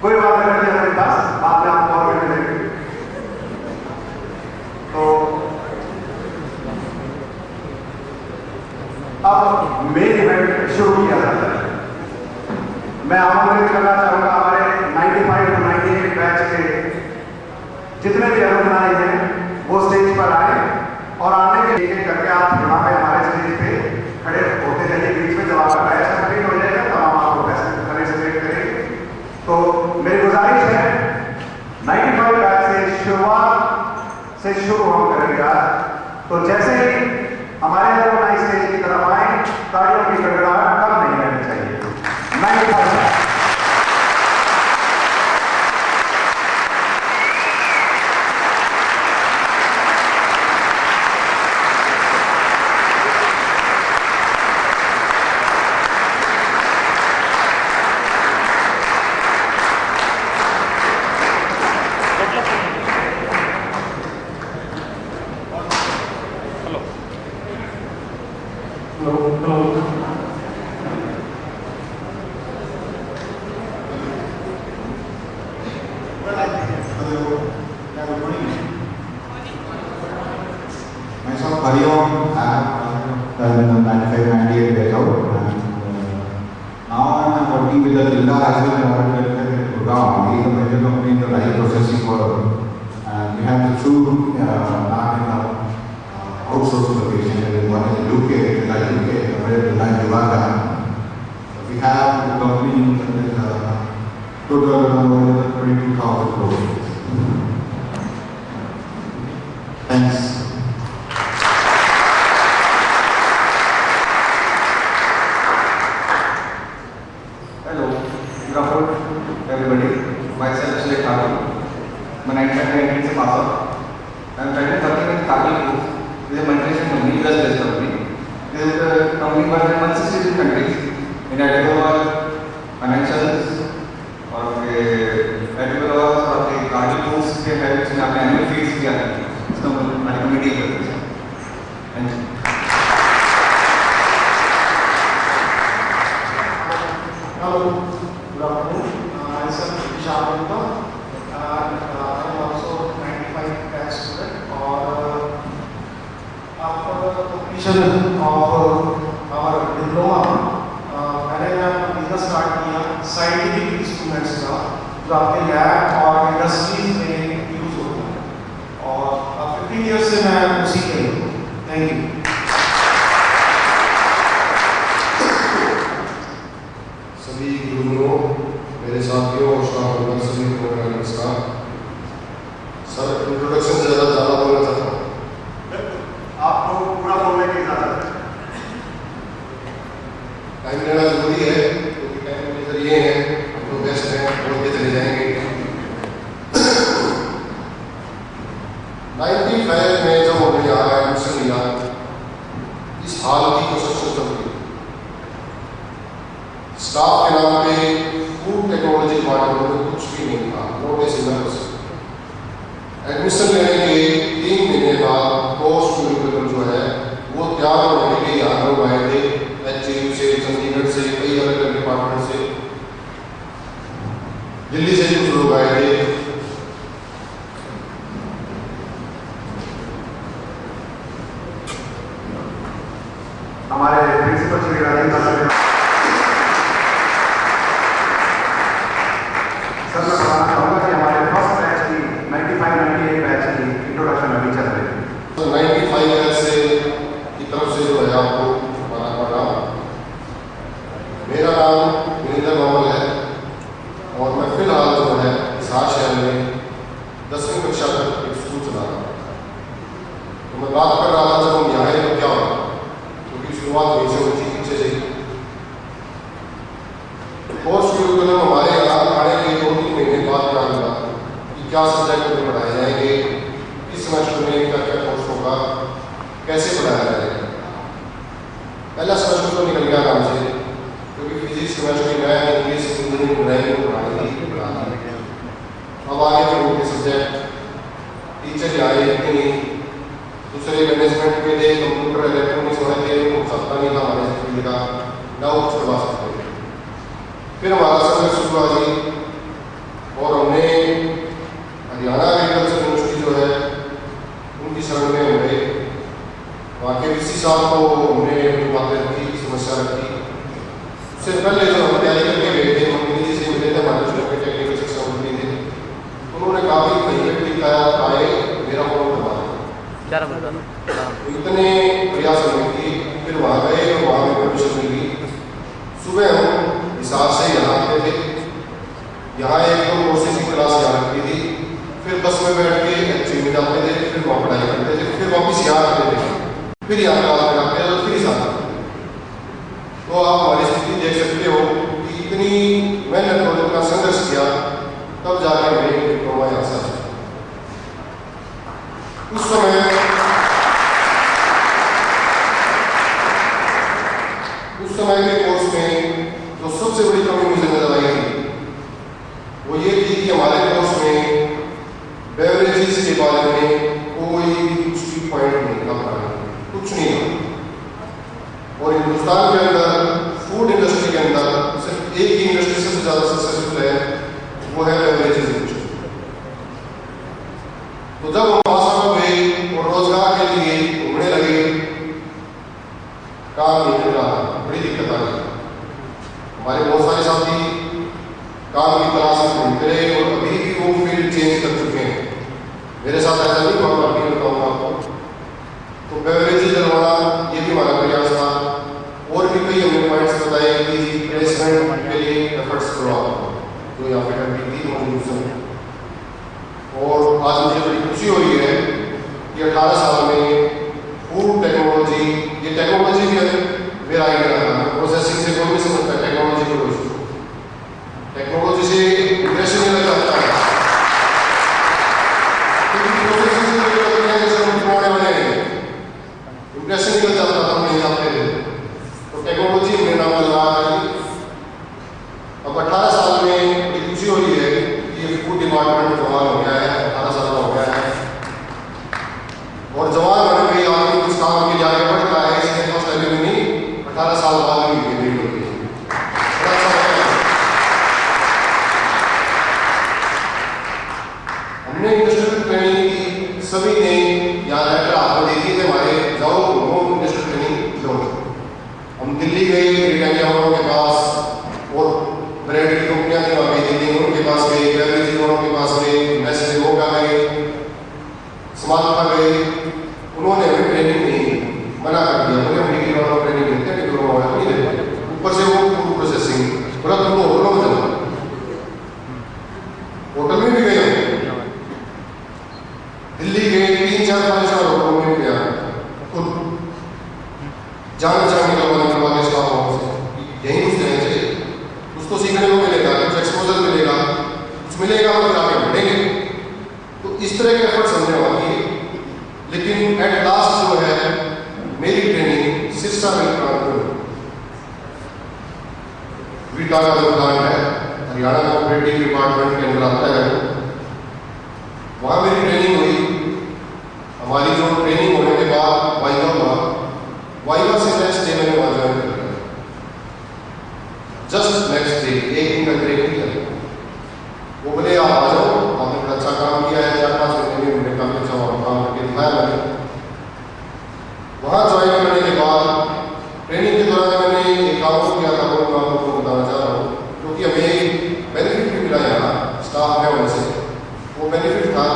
कोई बात नहीं है हमारे पास, बाद में आपको और मिलेंगे। तो अब मेन इवेंट शुरू किया जाता है। मैं आमंत्रित करना चाहूंगा हमारे 95 to 98 बैच के जितने भी अलुमनाई हैं वो स्टेज पर आए, और आने के लिए करके आप यहाँ पे हमारे स्टेज पे खड़े होते जाइए। बीच में जब आपका बैच कंप्लीट हो जाएगा तब हम आपको खड़े स्टेज करेंगे। तो मेरी गुजारिश है 95 बैच से शुरुआत से शुरू हम करेंगे आज। तो जैसे ही हमारे अलुमनाई स्टेज की तरफ आए, तालियों की गड़गड़ाहट कम नहीं रहनी चाहिए। 95 Myself, Hariom, I have done 95-98 batch out, and now I am working with the Tilda as well in Gurgaon. It is a major company in the rice processing world, and we have the two outsourced locations. One is UK, Tilda UK, another Tilda Uganda. We have the company with total 22,000 crores. Thanks. Hello, good afternoon everybody. Myself Sheikh Thakur. I'm 1998 से पास out. I'm currently working with Thakur Group. This is a multinational company, US-based company. This is a company working in 162 countries. In agriculture, financials, और agriculture और गाड़ी foods के help से आपने annual fees किया है. इसका हमारी कमेटी करती है. Thank you. Hello, good afternoon. Myself Vishal Gupta, and I am also 95 batch student. Or after the completion of our diploma, मैंने अपना बिजनेस स्टार्ट किया साइंटिफिक इंस्ट्रूमेंट्स का, जो आपके लैब और इंडस्ट्रीज में यूज होता है. और 15 ईयर्स से मैं उसी के हूँ. Thank you. सभी गुरुओं, मेरे साथियों और स्टाफ मेंबर्स सभी को मेरा नमस्कार. सर, इंट्रोडक्शन से ज़्यादा बोलना चाहता हूँ. आपको पूरा बोलने की इजाज़त है. टाइम लेना जरूरी है, क्योंकि टाइम मैनेजर ये है, हम लोग बेस्ट हैं, बोल के चले जाएंगे. 95 में जब हमने यहाँ एडमिशन लिया, इस हाल की कंस्ट्रक्शन चल रही. स्टाफ के नाम पे फूड टेक्नोलॉजी डिपार्टमेंट में कुछ भी नहीं था, not a single person. Admission लेने के 3 महीने बाद कोर्स करिकुलम जो है वो तैयार होने के लिए यहाँ लोग आए थे. HU से, चंडीगढ़ से, कई अलग अलग डिपार्टमेंट से, दिल्ली से कुछ लोग आए थे. हमारे प्रिंसिपल श्री राजेंद्र सर, मैं बताना चाहूँगा कि हमारे फर्स्ट बैच की 95-98 बैच की इंट्रोडक्शन अभी चल रही है. 95 बैच से की तरफ से जो है आपको बताना पड़ रहा हूँ. मेरा नाम विनिंदर मामल है और मैं फिलहाल जो है हिसार शहर में 10वीं कक्षा तक एक स्कूल चला रहा हूँ. तो मैं बात कर रहा था जब हम यहाँ आए तो क्या होगा, क्योंकि शुरुआत वहीं से हुई थी, पीछे से. कोर्स करिकुलम हमारे यहाँ आने के 2-3 महीने बाद क्या होगा कि क्या सब्जेक्ट में पढ़ाए जाएंगे, इस सेमेस्टर में क्या क्या कोर्स होगा, कैसे पढ़ाया जाएगा. पहला सेमेस्टर तो निकल गया काम से, क्योंकि फिजिक्स केमिस्ट्री में इंग्लिश इंजीनियरिंग ड्राइंग को पढ़ाई थी. अब आगे फिर उनके सब्जेक्ट टीचर आए कि नहीं, दूसरे मैनेजमेंट के लिए कंप्यूटर इलेक्ट्रॉनिक्स होने के लिए सकता नहीं था हमारे फील्ड का, डाउट करवा सकते. फिर हमारा समय शुरू हुआ जी, और हमने हरियाणा एग्रीकल्चर यूनिवर्सिटी जो है उनकी शरण में हो गए. वहाँ के VC साहब को हमने अपनी बातें रखी, समस्या रखी. उससे पहले जो हम तैयारी करके गए थे, हम दिल्ली से मिले थे, हमारे जो टेक्निकल शिक्षा मंत्री थे, उन्होंने कहा कि कहीं पर ठीक आए मेरा फोन करवा दें. इतने प्रयास हमने किए. फिर वहाँ गए और वहाँ में परमिशन मिली. सुबह हम हिसार से यहाँ आते थे, यहाँ 1-2 कोर्सेज की क्लास यहाँ रखती थी. फिर बस में बैठ के HU में जाते थे, फिर वहाँ पढ़ाई करते थे, फिर वापस यहाँ आते थे, फिर यहाँ क्लास लगाते थे और फिर ही साथ. तो आप हमारी स्थिति देख सकते हो कि इतनी मेहनत और इतना संघर्ष किया, तब जाके हमें डिप्लोमा यहाँ से. उस समय के कोर्स में जो सबसे बड़ी कमी मुझे नजर आई थी वो ये थी कि हमारे कोर्स में बेवरेजेस के बारे में कोई कुछ भी पॉइंट नहीं था, कुछ नहीं था. और हिंदुस्तान के अंदर फूड इंडस्ट्री के अंदर सिर्फ एक ही इंडस्ट्री सबसे ज़्यादा सक्सेसफुल है, वो है बेवरेजेस इंडस्ट्री. तो जब हम भाषा में गए और रोजगार के लिए घूमने लगे, काम नहीं मिल रहा, बड़ी दिक्कत आ रही। हमारे बहुत सारे साथी काम की तलाश में ढूंढते रहे और अभी भी वो फील्ड चेंज कर चुके हैं। मेरे साथ ऐसा नहीं हुआ, मैं अभी बताऊंगा आपको। तो बेवरेजेस डलवाना ये भी हमारा प्रयास था, और भी कई हमने पॉइंट्स बताए कि प्लेसमेंट के लिए एफर्ट्स करो जो यहाँ पे करती थी मौजूद। और आज मुझे बड़ी खुशी हो रही है कि 18 साल में फूड टेक्नोलॉजी, ये टेक्नोलॉजी भी मेरा आइडिया था, प्रोसेसिंग से कोई नहीं समझता टेक्नोलॉजी को। टेक्नोलॉजी से इंप्रेशन ही लग जाता है, क्योंकि प्रोसेसिंग से जो लगता है जैसे हम पुराने वाले हैं, इंप्रेशन ही लग जाता था, हम नहीं जानते थे। तो टेक्नोलॉजी मेरा नाम लग रहा है। अब 18 साल में बड़ी खुशी हो रही है कि ये फूड डिपार्टमेंट जवान हो गया है, 18 साल का हो गया है। और जवान होने में आदमी कुछ काम के लिए आगे बढ़ता है, इसलिए फर्स्ट टाइम में नहीं 18 साल बाद भी डेट होती है। हमने इंडस्ट्रियल ट्रेनिंग की, सभी ने यहाँ लेटर हाथ में देखी थे हमारे, जाओ घूमो इंडस्ट्रियल ट्रेनिंग लो। हम दिल्ली गए, ब्रिटानिया वालों के पास, और ब्रेड की कंपनियां थी वहाँ पे दिल्ली, उनके पास गए, बेवरेज वालों के पास गए, नेस्ले वो का गए, स्मार्ट का गए। उन्होंने हमें ट्रेनिंग नहीं दी, मना कर दिया, बोले हम डिग्री वालों को ट्रेनिंग देते हैं, डिप्लोमा वालों को नहीं देते। ऊपर से वो फूड प्रोसेसिंग, बोला तुमको होटलों में चलो। होटल में भी गए, दिल्ली गए, 3-4-5 साल होटलों में गया, खुद जान पहचान निकलवा के स्टाफ हाउस से, यही कुछ देना चाहिए। कुछ तो सीखने को मिलेगा, कुछ एक्सपोजर मिलेगा, कुछ मिलेगा, मतलब आगे बढ़ेंगे। तो इस तरह के एफर्ट्स हमने वहाँ किए। लेकिन एट लास्ट जो है मेरी ट्रेनिंग सिरसा मिल्क प्लांट में, वीटा का जो प्लांट है हरियाणा कोऑपरेटिव डिपार्टमेंट के अंदर आता है, वहाँ मेरी ट्रेनिंग हुई। हमारी जो ट्रेनिंग होने के बाद वाइवा हुआ, वाइवा से नेक्स्ट डे मैंने वहाँ ज्वाइन कर लिया। जस्ट नेक्स्ट डे, एक दिन का ट्रेनिंग किया। वो बोले आप आ जाओ, आपने बड़ा अच्छा काम किया है, 4-5 महीने में मैंने काफी अच्छा काम करके दिखाया मैंने। वहाँ ज्वाइन करने के बाद ट्रेनिंग के दौरान मैंने एक काम किया था, वो मैं आपको बताना चाह रहा हूँ, क्योंकि हमें बेनिफिट भी मिला यहाँ स्टाफ में होने से। वो बेनिफिट था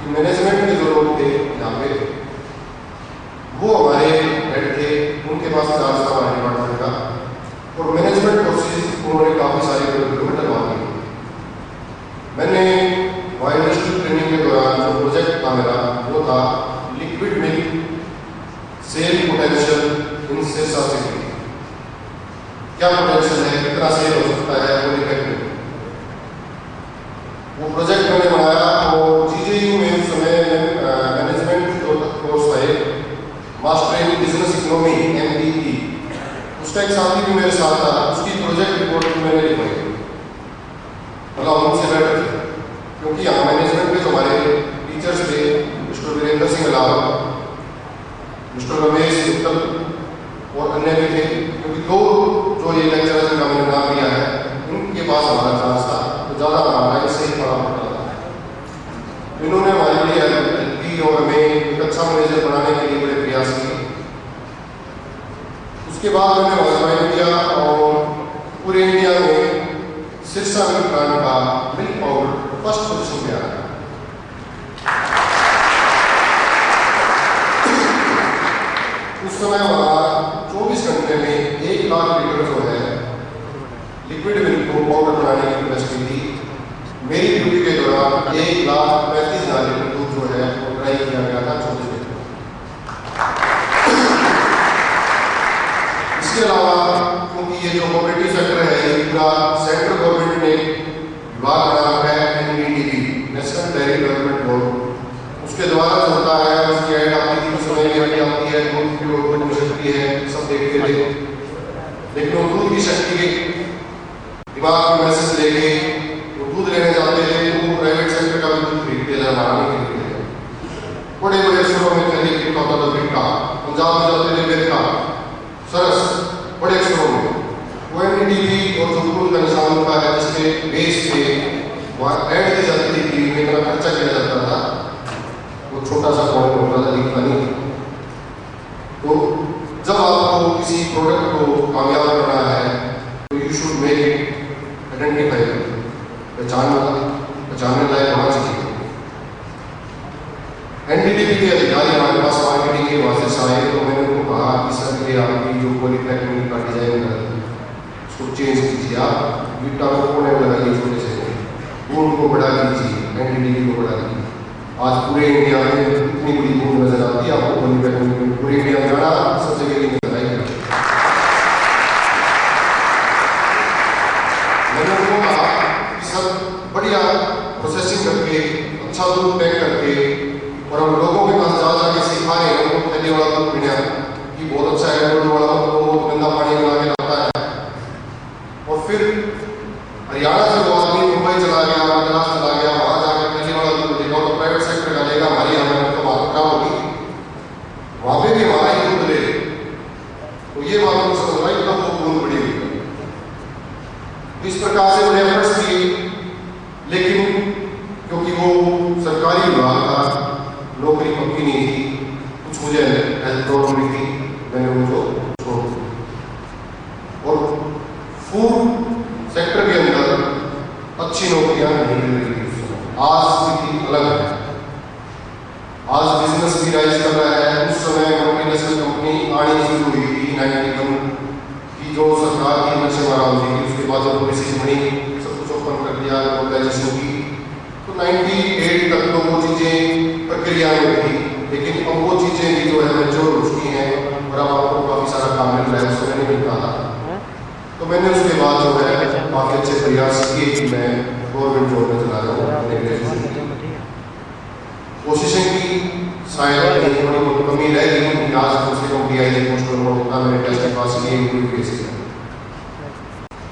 कि मैनेजमेंट के जो लोग थे यहाँ पे, वो हमारे हेड थे, उनके पास चार्ज था हमारे डिपार्टमेंट का, और मैनेजमेंट कोर्सेज उन्होंने काफ़ी सारे किलोमीटर डलवा दिए। मैंने वहाँ इंडस्ट्रियल ट्रेनिंग के दौरान जो प्रोजेक्ट था मेरा, वो था liquid milk sale potential in Sirsa city. क्या पोटेंशियल है, कितना सेल हो सकता है वो लिक्विड। वो प्रोजेक्ट मैंने बनाया, और जीजेयू में उस समय मैनेजमेंट जो कोर्स था, master in business economy MBE, उसका एक साथी भी मेरे साथ था, उसकी प्रोजेक्ट रिपोर्ट भी मैंने लिखवाई। मतलब उनसे बेटर थे, क्योंकि यहाँ मैनेजमेंट के जो हमारे टीचर्स थे, मिस्टर वीरेंद्र सिंह अलावा मिस्टर रमेश मित्तल और अन्य भी थे, क्योंकि 2 जो ये लेक्चरर जिनका मैंने नाम लिया है, उनके पास हमारा चांस था, तो ज़्यादा हमारा इससे ही पढ़ा पड़ता था। इन्होंने हमारे लिए हेल्प की और हमें एक अच्छा मैनेजर बनाने के लिए बड़े प्रयास किए। उसके बाद मैंने वहाँ ज्वाइन किया, और पूरे इंडिया में सिरसा मिल्क प्लांट का मिल्क पाउडर फर्स्ट पोजीशन पे आया। उस समय वहाँ 24 घंटे में 1 लाख लीटर जो है लिक्विड मिल्क को पाउडर बनाने की कैपेसिटी थी। मेरी ड्यूटी के दौरान 1,35,000 लीटर दूध जो है वो ट्राई किया गया था 24 घंटे। इसके अलावा क्योंकि ये जो कोऑपरेटिव सेक्टर है, ये पूरा सेंट्रल गवर्नमेंट ने विभाग बना रखा है, NDDB national dairy development board, उसके द्वारा जो होता है उसकी ऐड आपकी कुछ समय की ऐड आती है, दूध की उत्पन्न की शक्ति है, सब देखते थे। लेकिन वो दूध की शक्ति के दिमाग में मैसेज लेके वो दूध लेने जाते थे, वो प्राइवेट सेक्टर का भी दूध खरीदते थे, हमारा नहीं खरीदते थे। बड़े बड़े शहरों में पहले खरीदता होता था बिरका, पंजाब में जाते थे बिरका, सरस, बड़े शहरों में वो NDDB और जो दूध का निशान होता है जिसके बेस पे वहाँ ऐड दी जाती थी, इतना खर्चा किया जाता था। एनडीटीवी के अधिकारी हमारे पास मार्केटिंग के वास्ते से आए तो मैंने उनको कहा कि सर ये आपकी जो पॉलीटेक्निक का डिजाइन है उसको चेंज कीजिए, आप गिट्टा को कोने में लगाइए छोटे से, बूंद को बड़ा कीजिए, एनडीटीवी को बड़ा कीजिए। आज पूरे इंडिया में इतनी बड़ी बूंद नजर आती है आपको पॉलीटेक्निक में, पूरे इंडिया में जाना सब जगह नहीं नजर आएगी। मैंने उनको कहा कि सर बढ़िया प्रोसेसिंग करके अच्छा दूध पैक करके और हम लोगों के पास जा जाके सिखा रहे हैं उनको पहले वाला दूध पीना कि बहुत अच्छा है, दूध वाला दूध गंदा पानी बना के लाता है। और फिर हरियाणा से वो आदमी मुंबई चला गया, मद्रास चला गया, वहां जाकर पहले वाला दूध देगा तो प्राइवेट सेक्टर का लेगा, हमारी हमें तो बात खराब होगी, वहां पे भी हमारा ही दूध ले। तो ये बात उनको समझ आई तब वो बूंद बड़ी हुई। इस प्रकार से उन्हें एफर्ट्स किए, लेकिन क्योंकि वो सरकारी विभाग था, नौकरी पक्की नहीं थी, कुछ मुझे हेल्थ प्रॉब्लम भी थी, मैंने उनको छोड़ दिया। और फूड सेक्टर के अंदर अच्छी नौकरियां नहीं मिल रही थी। आज स्थिति अलग है, आज बिजनेस भी राइज कर रहा है। उस समय मल्टीनेशनल कंपनी आनी शुरू हुई थी 91 की, जो सरकार की नक्शे मारा हुई थी, उसके बाद जब पॉलिसी बनी सब कुछ ओपन कर दिया ग्लोबलाइजेशन की, तो 98 तक तो वो चीज़ें प्रक्रिया में थी, लेकिन अब वो चीज़ें भी जो है मैच्योर हो चुकी हैं और अब आपको काफ़ी सारा काम मिल रहा है, उसमें नहीं मिलता था। तो मैंने उसके बाद जो है काफ़ी अच्छे प्रयास किए कि मैं गवर्नमेंट जॉब में चला जाऊँ। कोशिशें की, शायद थोड़ी बहुत कमी रह गई, आज कम से कम DIG पोस्ट पर मैंने टेस्ट पास किए।